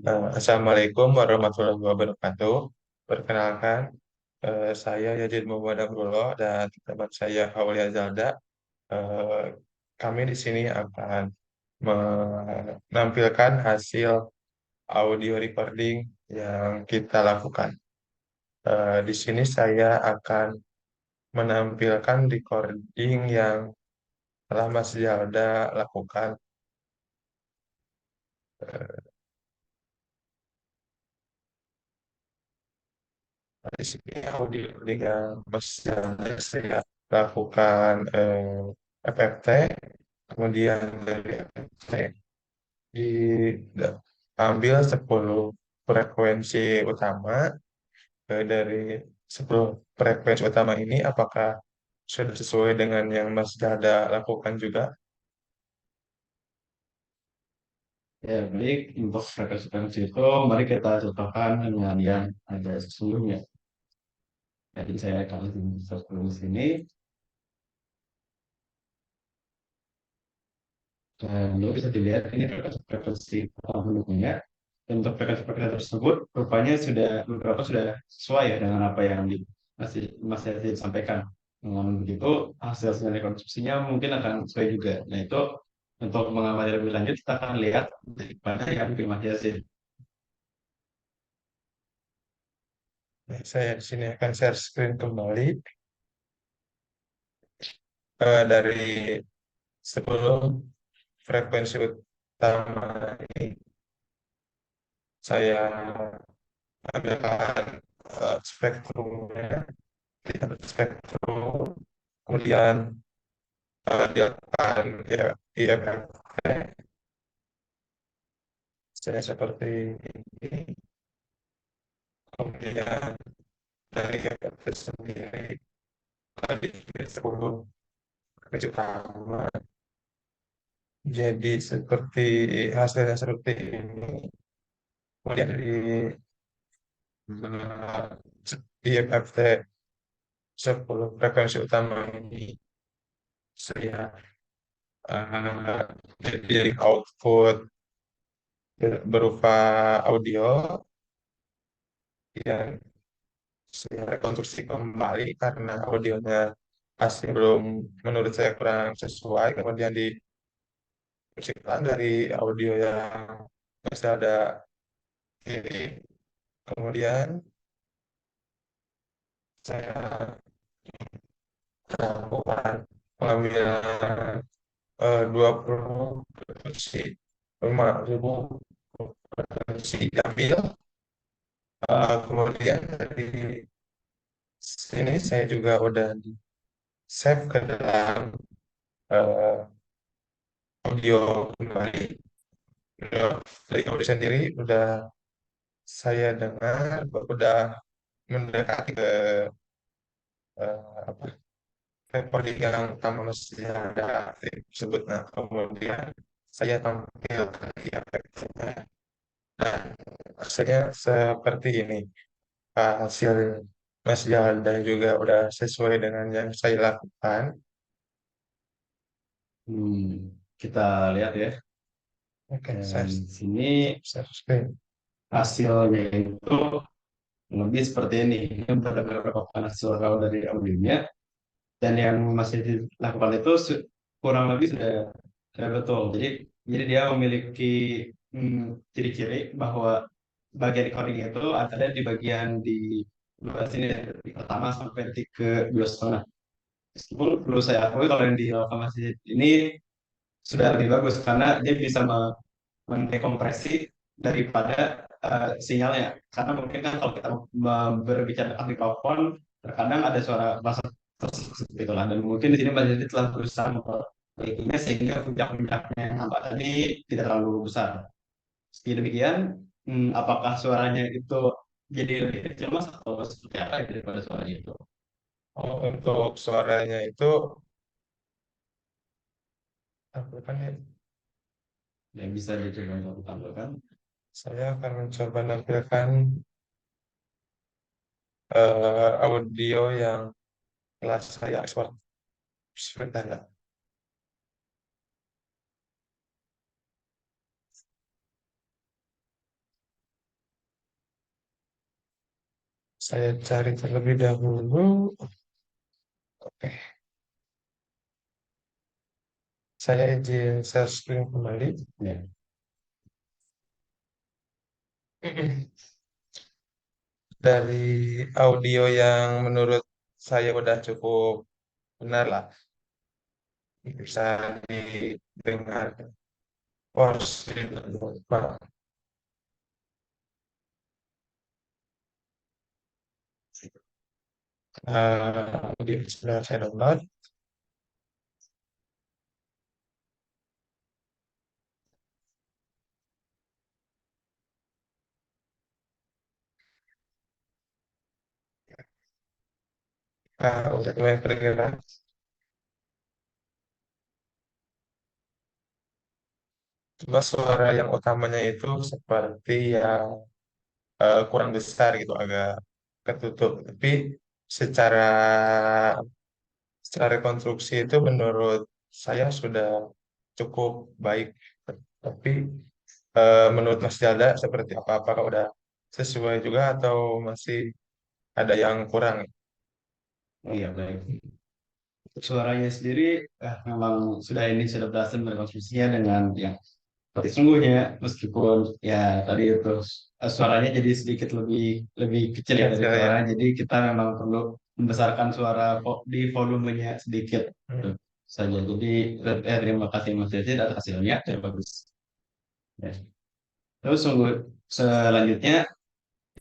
Assalamualaikum warahmatullahi wabarakatuh. Perkenalkan, saya Yazid Muhammad Amrullah dan teman saya Aulia Zalda. Eh, Kami di sini akan menampilkan hasil audio recording yang kita lakukan. Di sini saya akan menampilkan recording yang telah Mas Zalda lakukan. Di sini audio yang Mas Zalda saya lakukan FFT, kemudian dari FFT diambil 10 frekuensi utama. Dari 10 frekuensi utama ini apakah sudah sesuai dengan yang Mas Dada lakukan juga? Ya, baik. Untuk frekuensi itu, mari kita cocokkan dengan yang ada sesungguhnya. Jadi saya akan sebelum sini, dan lalu bisa dilihat ini frekuensi pendukungnya. Dan untuk frekuensi tersebut, rupanya sudah beberapa sudah sesuai ya dengan apa yang masih disampaikan. Dengan begitu, hasil rekonstruksinya mungkin akan sesuai juga. Nah, itu untuk mengamati lebih lanjut, kita akan lihat daripada yang Mas Yazid. Saya di sini akan share screen kembali. Dari sebelum frekuensi utama ini saya ambilkan spektrumnya, lihat spektrum, kemudian dilakukan ya IMFT, saya seperti ini, kemudian dari IMFT sendiri tadi 10 utama, jadi seperti hasilnya seperti ini. Kemudian di IMFT 10 frekuensi utama ini saya jadi output berupa audio yang saya rekonstruksi kembali karena audionya asli belum, menurut saya kurang sesuai, kemudian dibersihkan dari audio yang masih ada ini, kemudian saya lakukan pengambilan 20 produksi 5.000 produksi diambil. Kemudian dari sini saya juga udah di save ke dalam eh, audio kembali. Dari audio sendiri udah saya dengar, udah mendekati ke apa, recording yang utama mesti ada tersebut. Nah, kemudian saya tampilkan di efeknya dan hasilnya seperti ini. Hasil Mas Jalda juga udah sesuai dengan yang saya lakukan. Kita lihat ya. Oke, saya Dan sini share screen. hasilnya itu lebih seperti ini. Ini beberapa hasil kalau dari audionya. Dan yang masih dilakukan itu kurang lebih sudah betul. Jadi dia memiliki ciri-ciri bahwa bagian recording itu ada di bagian di luar sini dari detik pertama sampai detik ke 2,5. Meskipun perlu saya akui kalau yang di masih ini sudah lebih bagus karena dia bisa mendekompresi daripada sinyalnya. Karena mungkin kan kalau kita berbicara di mikrofon, terkadang ada suara bahasa tersebut gitu lah. Dan mungkin di sini Mbak Jadi telah berusaha memperbaikinya sehingga puncak-puncaknya yang nampak tadi tidak terlalu besar. Meski demikian, apakah suaranya itu jadi lebih kecil mas atau seperti apa ya daripada suaranya itu? Oh, untuk suaranya itu apa kan ya? Yang bisa dicoba untuk tampilkan. Saya akan mencoba menampilkan audio yang telah saya ekspor sebentar ya. Saya cari terlebih dahulu. Oke, saya izin share screen kembali. Ya. Dari audio yang menurut saya udah cukup benar lah, bisa didengar porsi beberapa audio yang sudah saya download. Udah mulai bergerak. Cuma suara yang utamanya itu seperti yang kurang besar gitu, agak ketutup. Tapi secara secara konstruksi itu menurut saya sudah cukup baik. Tapi menurut Mas Jalda seperti apa? Apakah udah sesuai juga atau masih ada yang kurang? Oh iya, baik. Untuk suaranya sendiri memang sudah berhasil merekonstruksinya dengan yang seperti sungguhnya, meskipun ya tadi itu suaranya jadi sedikit lebih lebih kecil ya dari Kecil ya. suaranya, jadi kita memang perlu membesarkan suara di volumenya sedikit. Tuh, Hmm. saja. Jadi terima kasih Mas Yazid atas hasilnya, ya bagus. Ya. Terus sungguh selanjutnya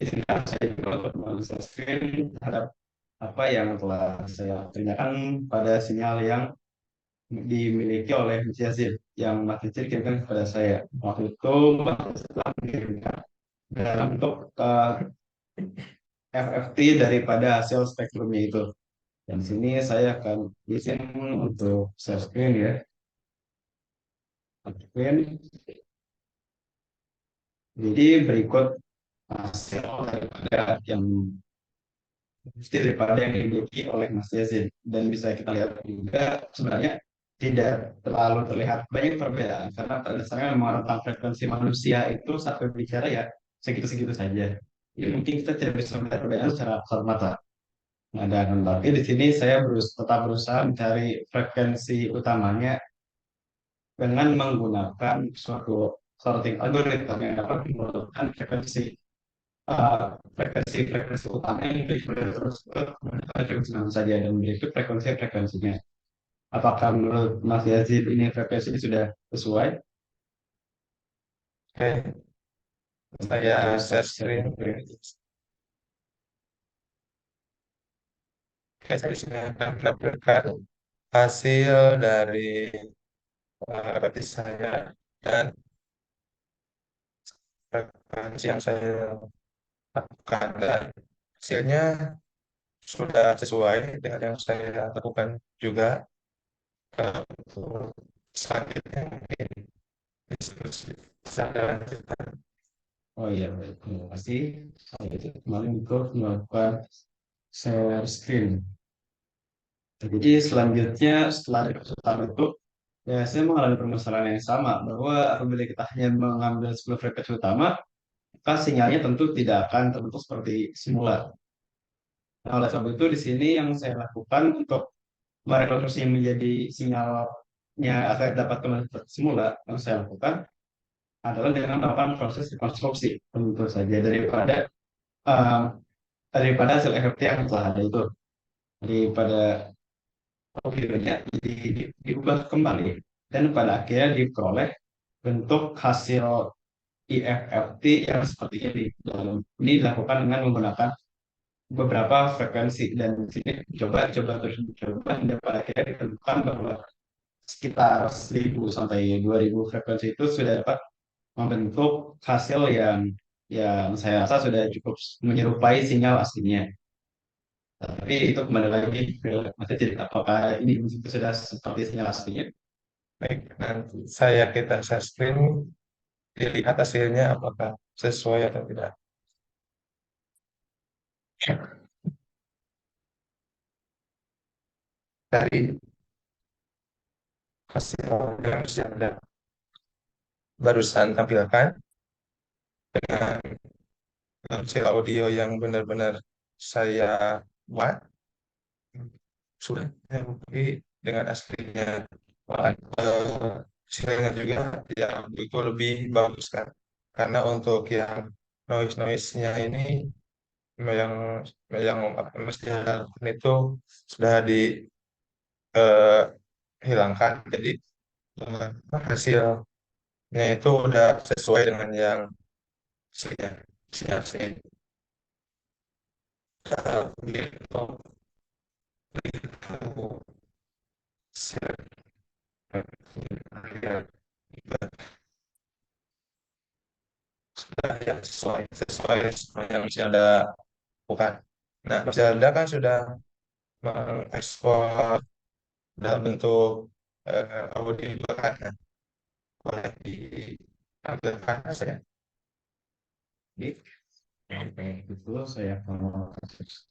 izinkan saya juga untuk men-screen terhadap apa yang telah saya kerjakan pada sinyal yang dimiliki oleh Mas Yazid yang Mas Yazid kirimkan kepada saya. Waktu itu Mas Yazid telah mengirimkan dalam bentuk FFT daripada hasil spektrumnya itu. Dan di sini saya akan izin untuk share screen ya. Screen. Jadi berikut hasil daripada yang daripada yang dimiliki oleh Mas Yazid, dan bisa kita lihat juga sebenarnya tidak terlalu terlihat banyak perbedaan karena pada dasarnya memang tentang frekuensi manusia itu saat berbicara ya segitu-segitu saja. Ya, mungkin kita tidak bisa melihat perbedaan secara kasat mata. Nah, dan tapi di sini saya tetap berusaha mencari frekuensi utamanya dengan menggunakan suatu sorting algorithm yang dapat menentukan frekuensi utama yang terus menggunakan frekuensi mana saja dan berikut frekuensinya. Apakah menurut Mas Yazid ini frekuensinya sudah sesuai? Oke, saya Saya share share. screen. Oke, saya sudah akan menampilkan hasil dari repetisi saya dan frekuensi yang saya lakukan, dan hasilnya sudah sesuai dengan yang saya lakukan juga. Untuk selanjutnya mungkin diskusi bisa lanjutkan. Oh iya, baik. Terima kasih. Saya itu kemarin ikut melakukan share screen. Jadi selanjutnya setelah resultan itu, ya saya mengalami permasalahan yang sama bahwa apabila kita hanya mengambil 10 frekuensi utama, maka sinyalnya tentu tidak akan terbentuk seperti semula. Nah, oleh sebab itu di sini yang saya lakukan untuk merekonstruksi menjadi sinyalnya agar dapat kembali seperti semula, yang saya lakukan adalah dengan melakukan proses rekonstruksi tentu saja uh, daripada hasil FFT yang telah ada itu, daripada videonya diubah kembali dan pada akhirnya diperoleh bentuk hasil IFFT yang seperti ini. Dalam ini dilakukan dengan menggunakan beberapa frekuensi dan di sini coba terus dicoba dan pada akhirnya ditentukan bahwa sekitar 1.000 sampai 2.000 frekuensi itu sudah dapat membentuk hasil yang saya rasa sudah cukup menyerupai sinyal aslinya. Tapi itu kembali lagi ke Mas Cid, apakah ini sudah seperti sinyal aslinya? Baik, nanti kita share screen, dilihat hasilnya apakah sesuai atau tidak. Dari hasil yang sudah Anda barusan tampilkan dengan hasil audio yang benar-benar saya buat sudah saya bukti dengan aslinya. Bahkan, hasilnya juga yang itu lebih bagus kan. Karena untuk yang noise-nya ini yang yang mesti itu sudah dihilangkan. Jadi hasilnya itu udah sesuai dengan yang aslinya. Aslinya gitu. Ya, sesuai yang masih ada bukan. Nah, masih ada kan sudah mengekspor dalam bentuk audio juga kan. Nah, boleh ditampilkan saya. Di Itu saya kalau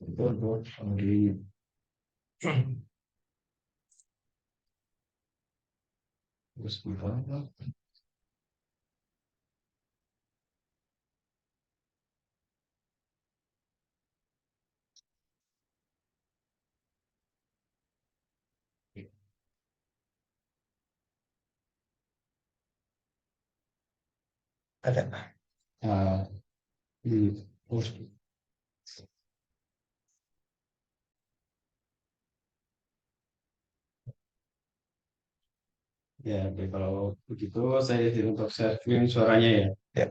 itu untuk di terus gimana? ada. Nah, di terus ya, oke, kalau begitu saya izin untuk sharing suaranya ya. Ya,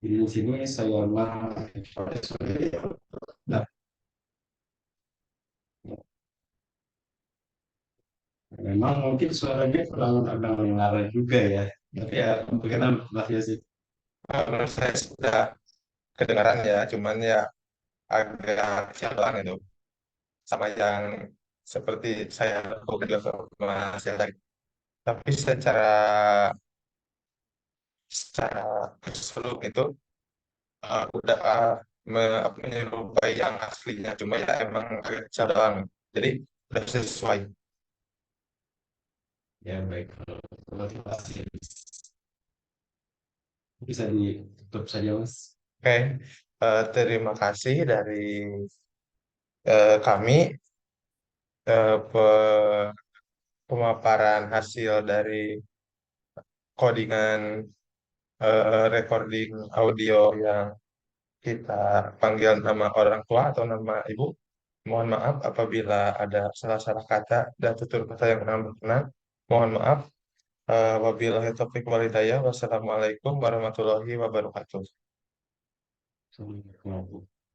Di sini saya mah nah, memang mungkin suaranya kurang agak mengarah juga ya. Tapi ya mungkin masih sih. menurut saya sudah kedengaran ya, cuman ya agak sialan itu sama yang seperti saya lakukan juga ke Mas yang tadi. Tapi secara keseluruhan itu udah menyerupai yang aslinya, cuma ya emang agak cadangan. Jadi udah sesuai. Ya baik, kalau masih bisa ditutup saja mas. Oke, terima kasih dari kami pemaparan hasil dari codingan recording audio yang kita panggil nama orang tua atau nama ibu. Mohon maaf apabila ada salah-salah kata dan tutur kata yang kurang berkenan. Mohon maaf. Wabillahi taufiq wal hidayah. Wassalamualaikum warahmatullahi wabarakatuh. Assalamualaikum.